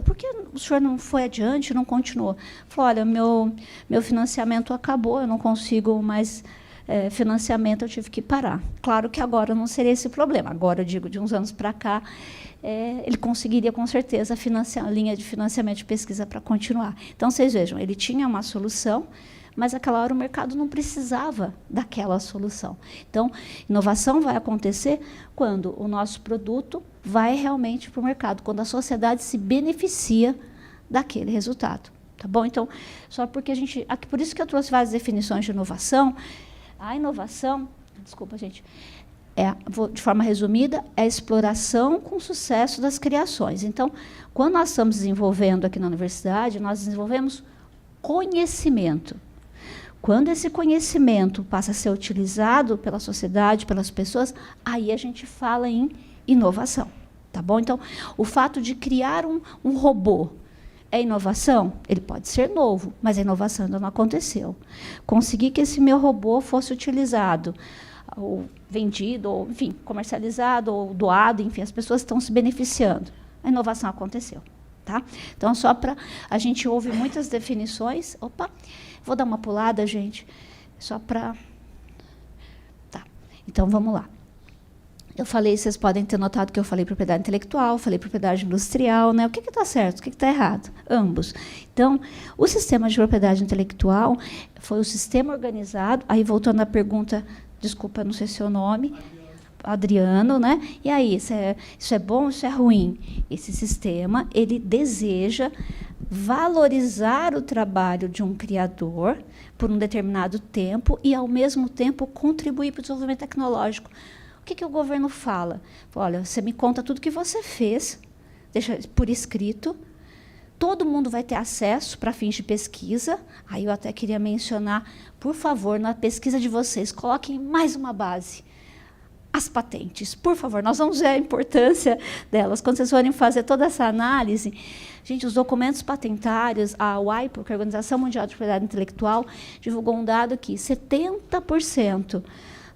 por que o senhor não foi adiante, não continuou? Falou, olha, meu financiamento acabou, eu não consigo mais financiamento, eu tive que parar. Claro que agora não seria esse problema. Agora, eu digo, de uns anos para cá, ele conseguiria, com certeza, financiar a linha de financiamento de pesquisa para continuar. Então, vocês vejam, ele tinha uma solução, mas, naquela hora, o mercado não precisava daquela solução. Então, inovação vai acontecer quando o nosso produto vai realmente para o mercado, quando a sociedade se beneficia daquele resultado. Tá bom? Então, só porque por isso que eu trouxe várias definições de inovação. A inovação, desculpa, gente, de forma resumida, é a exploração com sucesso das criações. Então, quando nós estamos desenvolvendo aqui na universidade, nós desenvolvemos conhecimento. Quando esse conhecimento passa a ser utilizado pela sociedade, pelas pessoas, aí a gente fala em inovação. Tá bom? Então, o fato de criar um robô é inovação? Ele pode ser novo, mas a inovação ainda não aconteceu. Conseguir que esse meu robô fosse utilizado, ou vendido, ou, enfim, comercializado, ou doado, enfim, as pessoas estão se beneficiando. A inovação aconteceu. Tá? Então, só para... A gente ouve muitas definições. Opa, vou dar uma pulada, gente, só para... Tá, então vamos lá. Eu falei, vocês podem ter notado que eu falei propriedade intelectual, falei propriedade industrial, né? O que está certo, o que está errado? Ambos. Então, o sistema de propriedade intelectual foi o sistema organizado, aí voltando à pergunta, desculpa, não sei seu nome, Adriano, né? E aí, isso é bom ou isso é ruim? Esse sistema, ele deseja valorizar o trabalho de um criador por um determinado tempo e, ao mesmo tempo, contribuir para o desenvolvimento tecnológico. O que o governo fala? Olha, você me conta tudo que você fez, deixa por escrito, todo mundo vai ter acesso para fins de pesquisa. Aí eu até queria mencionar, por favor, na pesquisa de vocês, coloquem mais uma base. As patentes, por favor, nós vamos ver a importância delas. Quando vocês forem fazer toda essa análise, gente, os documentos patentários, a WIPO, que é a Organização Mundial de Propriedade Intelectual, divulgou um dado que 70%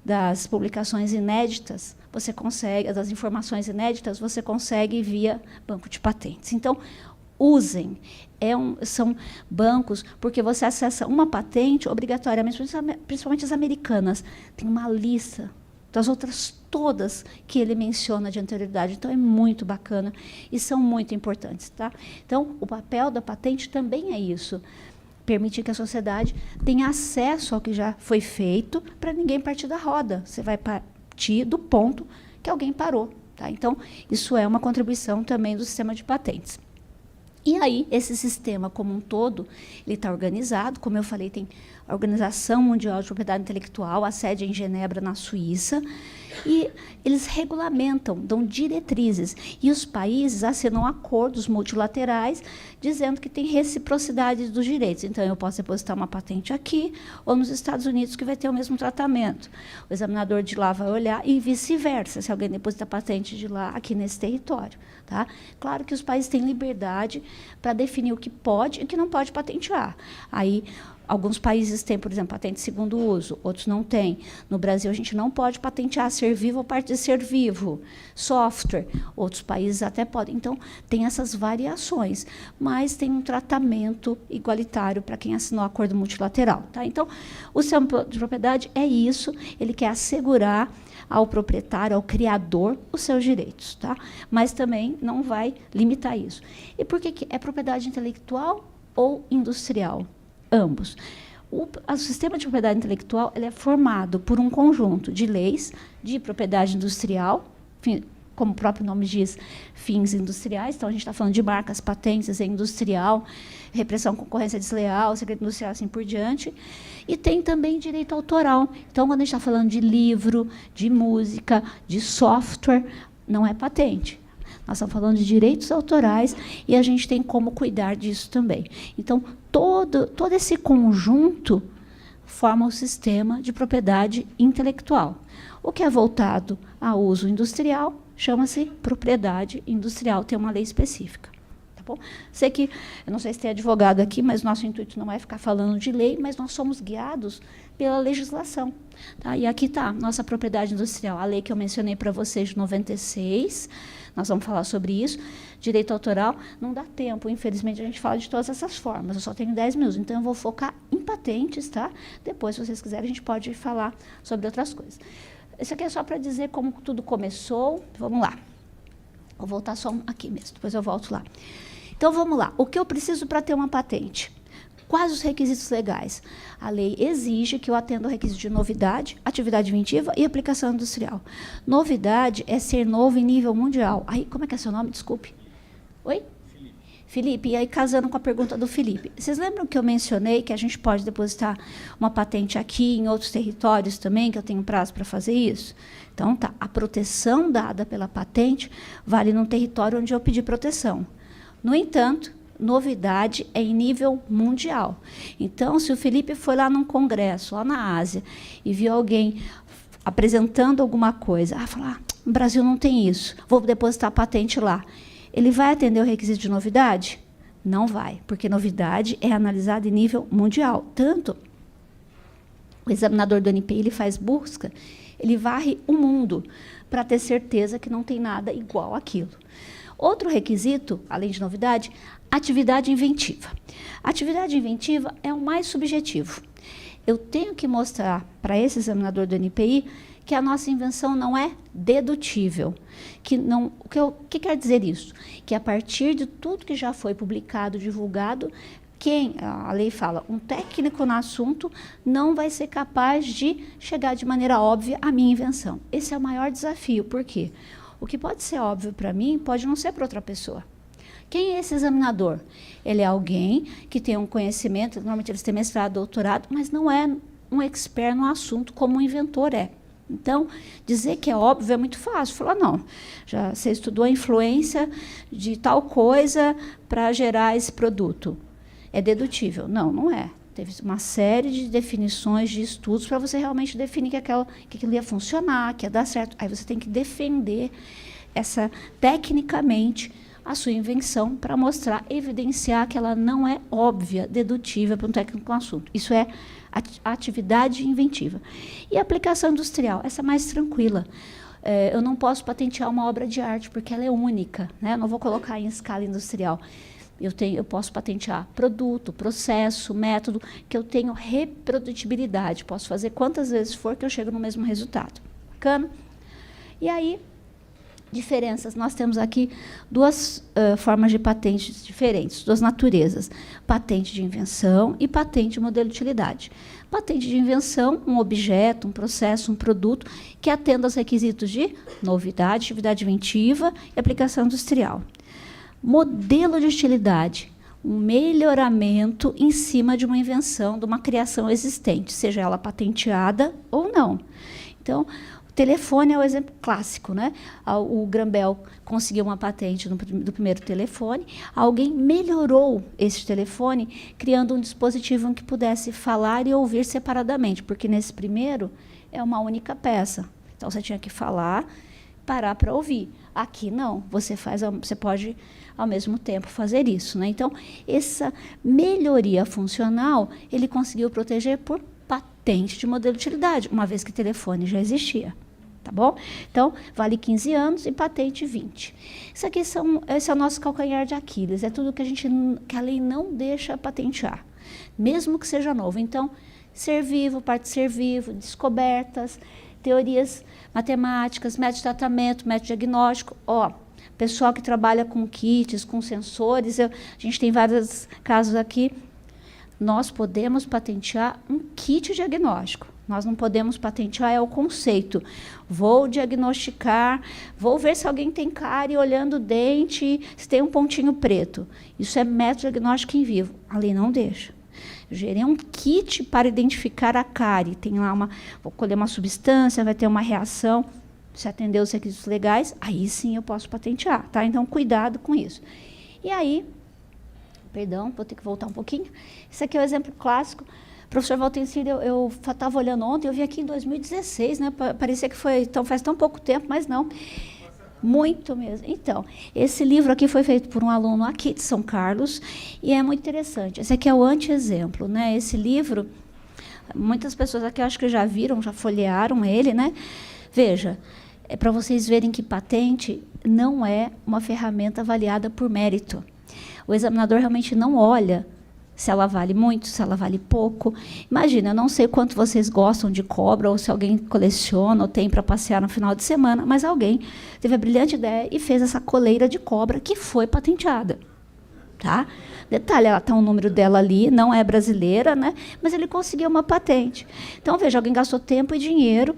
das publicações inéditas, você consegue, das informações inéditas, você consegue via banco de patentes. Então, usem. São bancos, porque você acessa uma patente, obrigatoriamente, principalmente as americanas, tem uma lista das outras todas que ele menciona de anterioridade. Então, é muito bacana e são muito importantes. Tá? Então, o papel da patente também é isso. Permitir que a sociedade tenha acesso ao que já foi feito para ninguém partir da roda. Você vai partir do ponto que alguém parou. Tá? Então, isso é uma contribuição também do sistema de patentes. E aí, esse sistema como um todo, ele está organizado. Como eu falei, tem a Organização Mundial de Propriedade Intelectual, a sede é em Genebra, na Suíça, e eles regulamentam, dão diretrizes, e os países assinam acordos multilaterais dizendo que tem reciprocidade dos direitos. Então, eu posso depositar uma patente aqui, ou nos Estados Unidos, que vai ter o mesmo tratamento. O examinador de lá vai olhar, e vice-versa, se alguém deposita patente de lá, aqui nesse território. Tá? Claro que os países têm liberdade para definir o que pode e o que não pode patentear. Aí, alguns países têm, por exemplo, patente de segundo uso, outros não têm. No Brasil, a gente não pode patentear ser vivo ou parte de ser vivo, software. Outros países até podem. Então, tem essas variações, mas tem um tratamento igualitário para quem assinou o acordo multilateral. Tá? Então, o sistema de propriedade é isso, ele quer assegurar ao proprietário, ao criador, os seus direitos. Tá? Mas também não vai limitar isso. E por que é propriedade intelectual ou industrial? ambos. O sistema de propriedade intelectual ele é formado por um conjunto de leis de propriedade industrial, como o próprio nome diz, fins industriais. Então, a gente está falando de marcas, patentes, industrial, repressão à concorrência desleal, segredo industrial, assim por diante. E tem também direito autoral. Então, quando a gente está falando de livro, de música, de software, não é patente. Nós estamos falando de direitos autorais e a gente tem como cuidar disso também. Então, todo esse conjunto forma o sistema de propriedade intelectual. O que é voltado a uso industrial chama-se propriedade industrial, tem uma lei específica. Tá bom? Sei que, eu não sei se tem advogado aqui, mas nosso intuito não é ficar falando de lei, mas nós somos guiados pela legislação. Tá? E aqui está nossa propriedade industrial, a lei que eu mencionei para vocês de 96, nós vamos falar sobre isso. Direito autoral, não dá tempo, infelizmente, a gente fala de todas essas formas, eu só tenho 10 minutos, então eu vou focar em patentes, tá? Depois, se vocês quiserem, a gente pode falar sobre outras coisas. Isso aqui é só para dizer como tudo começou. Vamos lá. Vou voltar só aqui mesmo, depois eu volto lá. Então, vamos lá. O que eu preciso para ter uma patente? Quais os requisitos legais? A lei exige que eu atenda ao requisito de novidade, atividade inventiva e aplicação industrial. Novidade é ser novo em nível mundial. Aí, como é que é seu nome? Desculpe. Oi? Felipe, e aí casando com a pergunta do Felipe, vocês lembram que eu mencionei que a gente pode depositar uma patente aqui em outros territórios também, que eu tenho prazo para fazer isso? Então, tá, a proteção dada pela patente vale num território onde eu pedi proteção. No entanto, novidade é em nível mundial. Então, se o Felipe foi lá num congresso, lá na Ásia, e viu alguém apresentando alguma coisa, falar, no Brasil não tem isso, vou depositar a patente lá. Ele vai atender o requisito de novidade? Não vai, porque novidade é analisada em nível mundial. Tanto o examinador do NPI ele faz busca, ele varre o mundo para ter certeza que não tem nada igual àquilo. Outro requisito, além de novidade, atividade inventiva. Atividade inventiva é o mais subjetivo. Eu tenho que mostrar para esse examinador do NPI que a nossa invenção não é dedutível. O que quer dizer isso? Que a partir de tudo que já foi publicado, divulgado, a lei fala, um técnico no assunto não vai ser capaz de chegar de maneira óbvia à minha invenção. Esse é o maior desafio. Por quê? O que pode ser óbvio para mim pode não ser para outra pessoa. Quem é esse examinador? Ele é alguém que tem um conhecimento, normalmente eles têm mestrado, doutorado, mas não é um expert no assunto como um inventor é. Então, dizer que é óbvio é muito fácil. Falar, não, já você estudou a influência de tal coisa para gerar esse produto. É dedutível. Não, não é. Teve uma série de definições, de estudos, para você realmente definir que aquilo ia funcionar, que ia dar certo. Aí você tem que defender tecnicamente, a sua invenção para mostrar, evidenciar que ela não é óbvia, dedutível para um técnico no assunto. Isso é a atividade inventiva. E a aplicação industrial, essa é mais tranquila. Eu não posso patentear uma obra de arte, porque ela é única, né? Eu não vou colocar em escala industrial. Eu posso patentear produto, processo, método, que eu tenho reprodutibilidade. Posso fazer quantas vezes for que eu chego no mesmo resultado. Bacana? E aí, diferenças. Nós temos aqui duas formas de patentes diferentes, duas naturezas. Patente de invenção e patente de modelo de utilidade. Patente de invenção, um objeto, um processo, um produto que atenda aos requisitos de novidade, atividade inventiva e aplicação industrial. Modelo de utilidade, um melhoramento em cima de uma invenção, de uma criação existente, seja ela patenteada ou não. Então, o telefone é o exemplo clássico, né? O Graham Bell conseguiu uma patente do primeiro telefone, alguém melhorou esse telefone, criando um dispositivo em que pudesse falar e ouvir separadamente, porque nesse primeiro é uma única peça. Então, você tinha que falar, parar para ouvir. Aqui, não. Você pode, ao mesmo tempo, fazer isso, né? Então, essa melhoria funcional, ele conseguiu proteger por patente de modelo de utilidade, uma vez que o telefone já existia. Tá bom? Então, vale 15 anos e patente 20. Esse é o nosso calcanhar de Aquiles, é tudo que a lei não deixa patentear, mesmo que seja novo. Então, ser vivo, parte ser vivo, descobertas, teorias matemáticas, método de tratamento, método diagnóstico. Pessoal que trabalha com kits, com sensores, a gente tem vários casos aqui nós podemos patentear um kit diagnóstico. Nós não podemos patentear o conceito. Vou diagnosticar, vou ver se alguém tem cárie olhando o dente, se tem um pontinho preto. Isso é método diagnóstico em vivo. A lei não deixa. Eu gerei um kit para identificar a cárie. Tem lá vou colher uma substância, vai ter uma reação. Se atender os requisitos legais, aí sim eu posso patentear, tá? Então, cuidado com isso. E aí, perdão, vou ter que voltar um pouquinho. Esse aqui é o exemplo clássico. Professor Valtencílio, eu estava olhando ontem, eu vim aqui em 2016, né? Parecia que faz tão pouco tempo, mas não. Muito mesmo. Então, esse livro aqui foi feito por um aluno aqui de São Carlos e é muito interessante. Esse aqui é o anti-exemplo, né? Esse livro, muitas pessoas aqui eu acho que já viram, já folhearam ele, né? Veja, é para vocês verem que patente não é uma ferramenta avaliada por mérito. O examinador realmente não olha se ela vale muito, se ela vale pouco. Imagina, eu não sei quanto vocês gostam de cobra, ou se alguém coleciona ou tem para passear no final de semana, mas alguém teve a brilhante ideia e fez essa coleira de cobra que foi patenteada. Tá? Detalhe, ela está o número dela ali, não é brasileira, né? Mas ele conseguiu uma patente. Então, veja, alguém gastou tempo e dinheiro.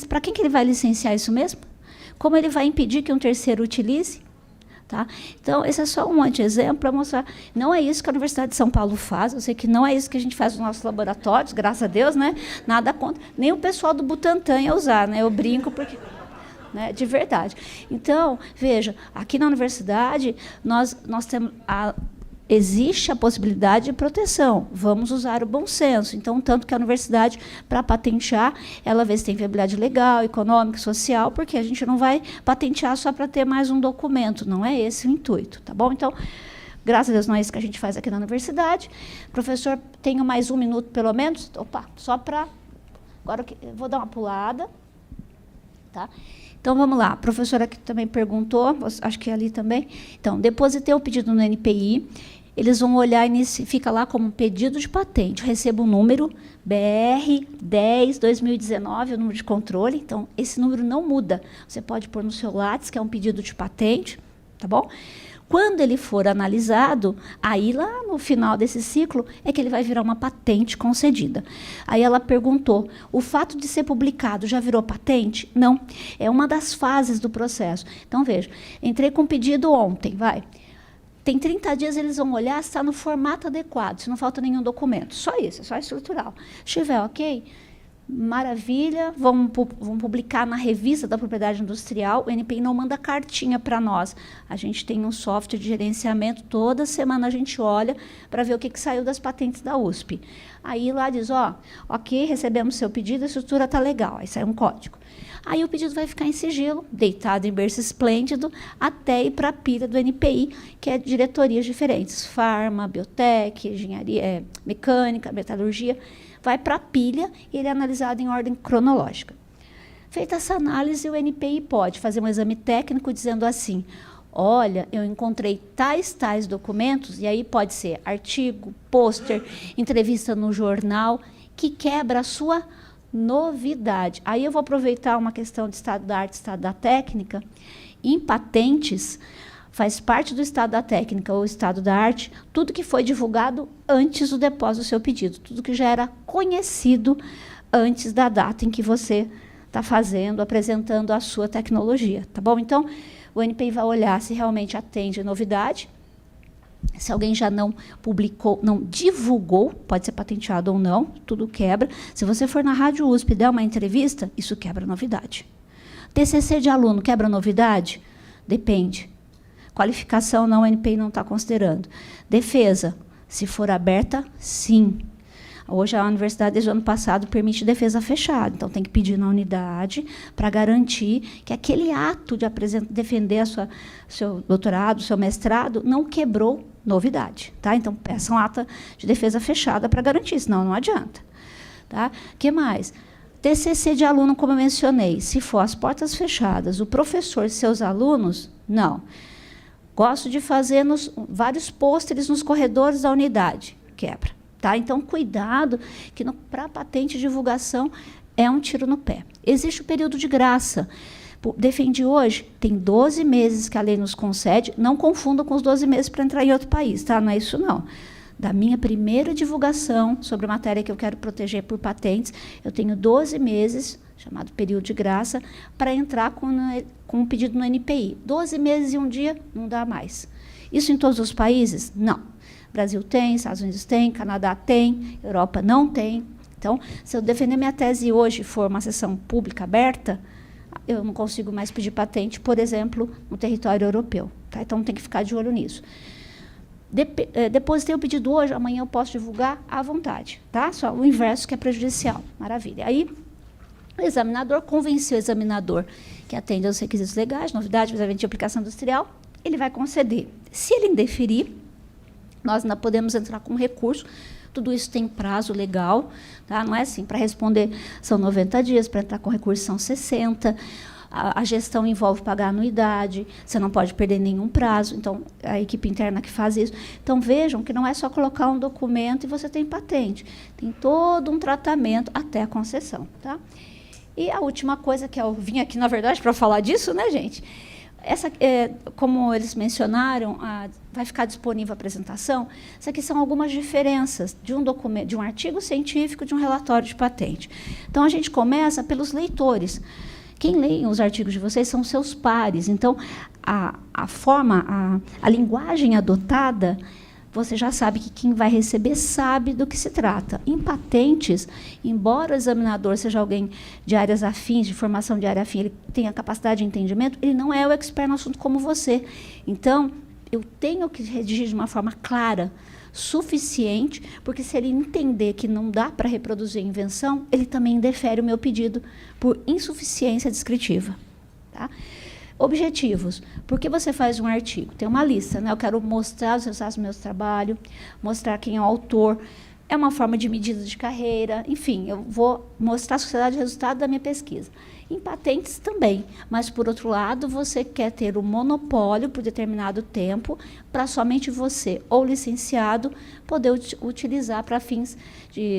Para quem que ele vai licenciar isso mesmo? Como ele vai impedir que um terceiro utilize? Tá? Então, esse é só um anti-exemplo para mostrar. Não é isso que a Universidade de São Paulo faz. Eu sei que não é isso que a gente faz nos nossos laboratórios, graças a Deus, né? Nada contra. Nem o pessoal do Butantan ia usar, né? Eu brinco porque... Né, de verdade. Então, veja, aqui na universidade, nós temos existe a possibilidade de proteção. Vamos usar o bom senso. Então, tanto que a universidade, para patentear, ela vê se tem viabilidade legal, econômica, social, porque a gente não vai patentear só para ter mais um documento. Não é esse o intuito, tá bom? Então, graças a Deus, não é isso que a gente faz aqui na universidade. Professor, tenho mais 1 minuto, pelo menos? Opa, só para... Agora eu vou dar uma pulada. Tá? Então, vamos lá. A professora aqui também perguntou, acho que é ali também. Então, depositei o pedido no NPI, eles vão olhar e fica lá como pedido de patente. Eu recebo um número, BR 10/2019, o número de controle. Então, esse número não muda. Você pode pôr no seu Lattes, que é um pedido de patente, tá bom? Quando ele for analisado, aí lá no final desse ciclo é que ele vai virar uma patente concedida. Aí ela perguntou, o fato de ser publicado já virou patente? Não, é uma das fases do processo. Então, veja, entrei com pedido ontem, tem 30 dias, eles vão olhar se está no formato adequado, se não falta nenhum documento. Só isso, é só estrutural. Se estiver ok, maravilha, vamos publicar na revista da propriedade industrial. O NPI não manda cartinha para nós. A gente tem um software de gerenciamento, toda semana a gente olha para ver o que saiu das patentes da USP. Aí lá diz, ok, recebemos seu pedido, a estrutura está legal, aí sai um código. Aí o pedido vai ficar em sigilo, deitado em berço esplêndido, até ir para a pilha do NPI, que é diretorias diferentes, farma, biotec, engenharia, mecânica, metalurgia, vai para a pilha e ele é analisado em ordem cronológica. Feita essa análise, o NPI pode fazer um exame técnico dizendo assim, olha, eu encontrei tais documentos, e aí pode ser artigo, pôster, entrevista no jornal, que quebra a sua novidade. Aí eu vou aproveitar uma questão de estado da arte, estado da técnica. Em patentes, faz parte do estado da técnica ou estado da arte, tudo que foi divulgado antes do depósito do seu pedido, tudo que já era conhecido antes da data em que você está apresentando a sua tecnologia, tá bom? Então, o NPI vai olhar se realmente atende a novidade, se alguém já não publicou, não divulgou, pode ser patenteado ou não, tudo quebra. Se você for na Rádio USP e der uma entrevista, isso quebra novidade. TCC de aluno quebra novidade? Depende. Qualificação não, o NPI não está considerando. Defesa, se for aberta, sim. Hoje a universidade, desde o ano passado, permite defesa fechada. Então, tem que pedir na unidade para garantir que aquele ato de defender seu doutorado, seu mestrado, não quebrou novidade. Tá? Então, peçam ata de defesa fechada para garantir, senão não adianta. Tá? O que mais? TCC de aluno, como eu mencionei. Se for as portas fechadas, o professor e seus alunos, não. Gosto de fazer vários pôsteres nos corredores da unidade. Quebra. Tá? Então, cuidado, que para patente e divulgação é um tiro no pé. Existe o período de graça. Defendi hoje, tem 12 meses que a lei nos concede, não confundam com os 12 meses para entrar em outro país, tá? Não é isso, não. da minha primeira divulgação sobre a matéria que eu quero proteger por patentes, eu tenho 12 meses, chamado período de graça, para entrar com um pedido no NPI. 12 meses e um dia, não dá mais. Isso em todos os países? Não. Brasil tem, Estados Unidos tem, Canadá tem, Europa não tem. Então, se eu defender minha tese hoje e for uma sessão pública aberta, eu não consigo mais pedir patente, por exemplo, no território europeu. Tá? Então, tem que ficar de olho nisso. Depositei o pedido hoje, amanhã eu posso divulgar à vontade. Tá? Só o inverso que é prejudicial. Maravilha. Aí, o examinador convenceu o examinador que atende aos requisitos legais, novidade, de aplicação industrial, ele vai conceder. Se ele indeferir, nós ainda podemos entrar com recurso. Tudo isso tem prazo legal, tá? Não é assim, para responder são 90 dias, para entrar com recurso são 60. A gestão envolve pagar anuidade, você não pode perder nenhum prazo, então, a equipe interna que faz isso. Então, vejam que não é só colocar um documento e você tem patente. Tem todo um tratamento até a concessão. Tá? E a última coisa, que eu vim aqui, na verdade, para falar disso, né, gente? Como eles mencionaram, vai ficar disponível a apresentação. Essas aqui são algumas diferenças de um documento, de um artigo científico, de um relatório de patente. Então, a gente começa pelos leitores. Quem lê os artigos de vocês são seus pares. Então, a linguagem adotada, você já sabe que quem vai receber sabe do que se trata. Em patentes, embora o examinador seja alguém de áreas afins, de formação de área afim, ele tenha capacidade de entendimento, ele não é o expert no assunto como você. Então, eu tenho que redigir de uma forma clara, suficiente, porque se ele entender que não dá para reproduzir a invenção, ele também indefere o meu pedido por insuficiência descritiva. Tá? Objetivos. Por que você faz um artigo? Tem uma lista, né? Eu quero mostrar os resultados do meu trabalho, mostrar quem é o autor. É uma forma de medida de carreira. Enfim, eu vou mostrar à sociedade o resultado da minha pesquisa. Em patentes também. Mas, por outro lado, você quer ter o monopólio por determinado tempo para somente você, ou licenciado, poder utilizar para fins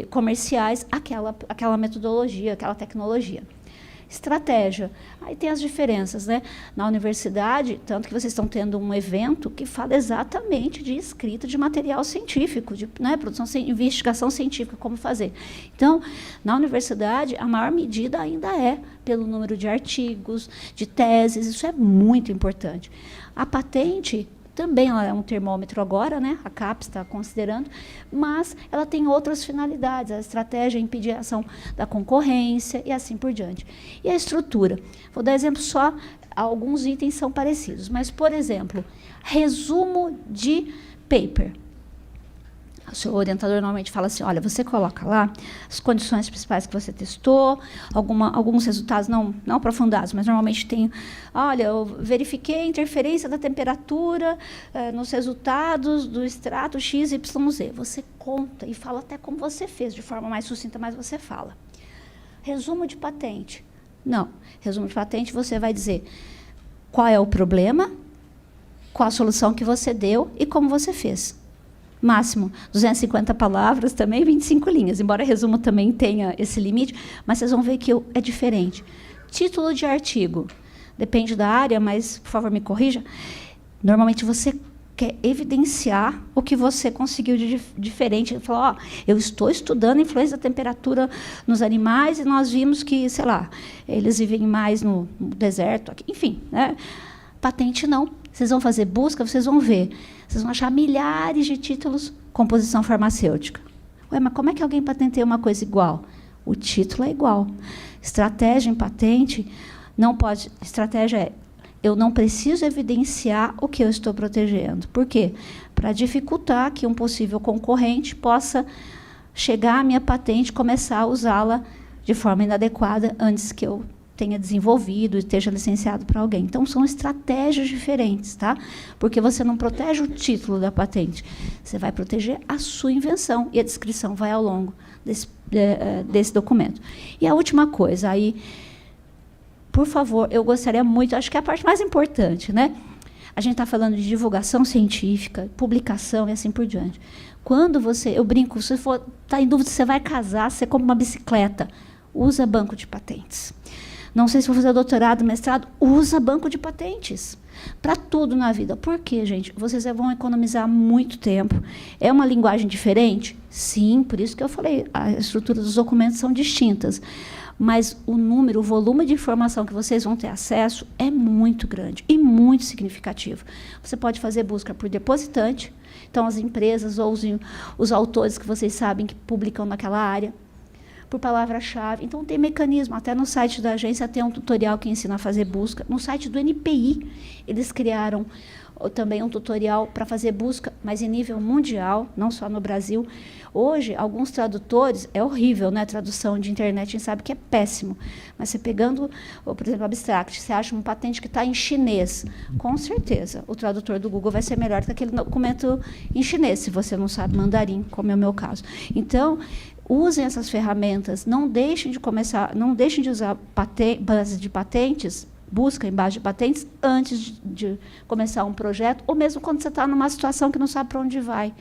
comerciais aquela metodologia, aquela tecnologia. Estratégia. Aí tem as diferenças, né? Na universidade, tanto que vocês estão tendo um evento que fala exatamente de escrita de material científico, de produção, investigação científica, como fazer. Então, na universidade, a maior medida ainda é pelo número de artigos, de teses, isso é muito importante. A patente também ela é um termômetro agora, né? A CAPES está considerando, mas ela tem outras finalidades. A estratégia é impedir a ação da concorrência e assim por diante. E a estrutura? Vou dar exemplo só, alguns itens são parecidos, mas, por exemplo, resumo de paper. O seu orientador normalmente fala assim, olha, você coloca lá as condições principais que você testou, alguns resultados não aprofundados, mas normalmente tem, olha, eu verifiquei a interferência da temperatura nos resultados do extrato XYZ. Você conta e fala até como você fez, de forma mais sucinta, mas você fala. Resumo de patente. Não, resumo de patente você vai dizer qual é o problema, qual a solução que você deu e como você fez. Máximo 250 palavras, também 25 linhas, embora resumo também tenha esse limite, mas vocês vão ver que é diferente. Título de artigo, depende da área, mas, por favor, me corrija. Normalmente você quer evidenciar o que você conseguiu de diferente. Falar, eu estou estudando a influência da temperatura nos animais e nós vimos que, sei lá, eles vivem mais no deserto, aqui. Enfim, né? Patente não. Vocês vão fazer busca, vocês vão ver. Vocês vão achar milhares de títulos composição farmacêutica. Ué, mas como é que alguém patenteia uma coisa igual? O título é igual. Estratégia em patente não pode... Estratégia é, eu não preciso evidenciar o que eu estou protegendo. Por quê? Para dificultar que um possível concorrente possa chegar à minha patente e começar a usá-la de forma inadequada antes que eu tenha desenvolvido e esteja licenciado para alguém. Então, são estratégias diferentes, tá? Porque você não protege o título da patente, você vai proteger a sua invenção, e a descrição vai ao longo desse documento. E a última coisa, aí, por favor, eu gostaria muito, acho que é a parte mais importante, né? A gente está falando de divulgação científica, publicação e assim por diante. Quando eu brinco, se for está em dúvida se você vai casar, você compra uma bicicleta, usa banco de patentes. Não sei se vou fazer doutorado, mestrado, usa banco de patentes. Para tudo na vida. Por quê, gente? Vocês vão economizar muito tempo. É uma linguagem diferente? Sim, por isso que eu falei, a estrutura dos documentos são distintas. Mas o número, o volume de informação que vocês vão ter acesso é muito grande e muito significativo. Você pode fazer busca por depositante, então as empresas ou os autores que vocês sabem que publicam naquela área, por palavra-chave. Então, tem mecanismo. Até no site da agência tem um tutorial que ensina a fazer busca. No site do NPI, eles criaram também um tutorial para fazer busca, mas em nível mundial, não só no Brasil. Hoje, alguns tradutores, é horrível, né? Tradução de internet, a gente sabe que é péssimo. Mas você pegando, por exemplo, Abstract, você acha um patente que está em chinês, com certeza, o tradutor do Google vai ser melhor que aquele documento em chinês, se você não sabe mandarim, como é o meu caso. Então, usem essas ferramentas, não deixem de usar base de patentes, busca em base de patentes antes de começar um projeto, ou mesmo quando você está numa situação que não sabe para onde vai.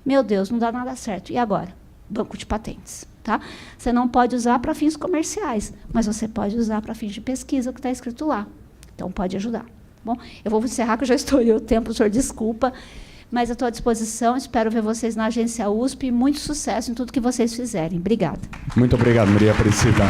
Meu Deus, não dá nada certo. E agora? Banco de patentes. Tá? Você não pode usar para fins comerciais, mas você pode usar para fins de pesquisa, o que está escrito lá. Então, pode ajudar. Bom, eu vou encerrar, que eu já estourei o tempo, o senhor desculpa. Mas eu estou à disposição, espero ver vocês na agência USP e muito sucesso em tudo que vocês fizerem. Obrigada. Muito obrigado, Maria Aparecida.